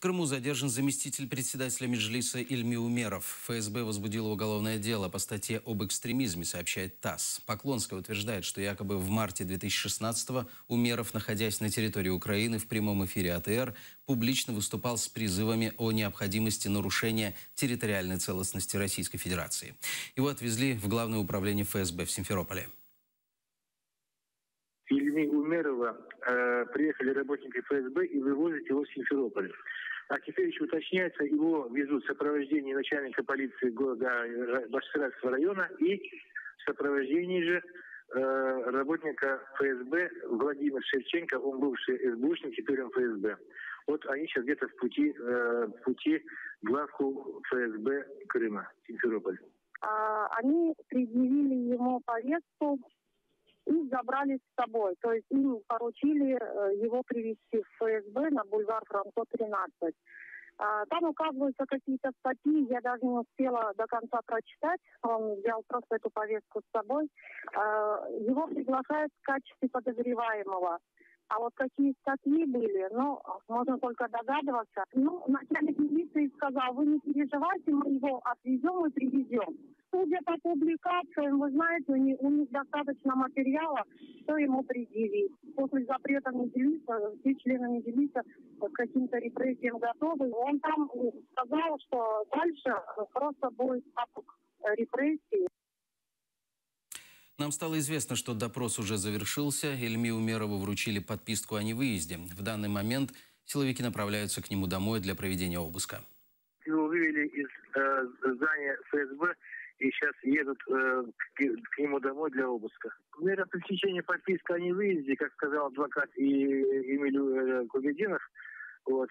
Крыму задержан заместитель председателя Меджлиса Ильми Умеров. ФСБ возбудило уголовное дело по статье об экстремизме, сообщает ТАСС. Поклонская утверждает, что якобы в марте 2016-го Умеров, находясь на территории Украины в прямом эфире АТР, публично выступал с призывами о необходимости нарушения территориальной целостности Российской Федерации. Его отвезли в Главное управление ФСБ в Симферополе. Ильми Умерова приехали работники ФСБ и вывозят его в Симферополь. А теперь еще уточняется, его везут в сопровождении начальника полиции города Башкирского района и в сопровождении же работника ФСБ Владимир Шевченко, он бывший СБУшник, теперь он ФСБ. Вот они сейчас где-то в пути в главку ФСБ Крыма, Симферополь. Они предъявили ему повестку и забрали с собой. То есть им поручили его привезти в ФСБ на бульвар Франко, 13. Там указываются какие-то статьи, я даже не успела до конца прочитать. Он взял просто эту повестку с собой. Его приглашают в качестве подозреваемого. А вот какие статьи были, можно только догадываться. Начальник милиции сказал: вы не переживайте, мы его отвезем и привезем. Судя по публикациям, вы знаете, у них достаточно материала, что ему предъявить. После запрета Меджлиса, все члены Меджлиса к каким-то репрессиям готовы. Он там сказал, что дальше просто будет поток репрессий. Нам стало известно, что допрос уже завершился. Ильми Умерову вручили подписку о невыезде. В данный момент силовики направляются к нему домой для проведения обыска. Его вывели из здания ФСБ и сейчас едут к нему домой для обыска. Мера пресечения подписки о невыезде, как сказал адвокат Эмиль Кубединов,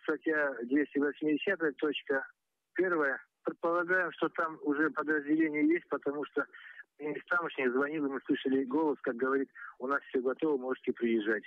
статья 280.1. Предполагаем, что там уже подразделение есть, потому что из тамошних звонил, и мы слышали голос, как говорит: у нас все готово, можете приезжать.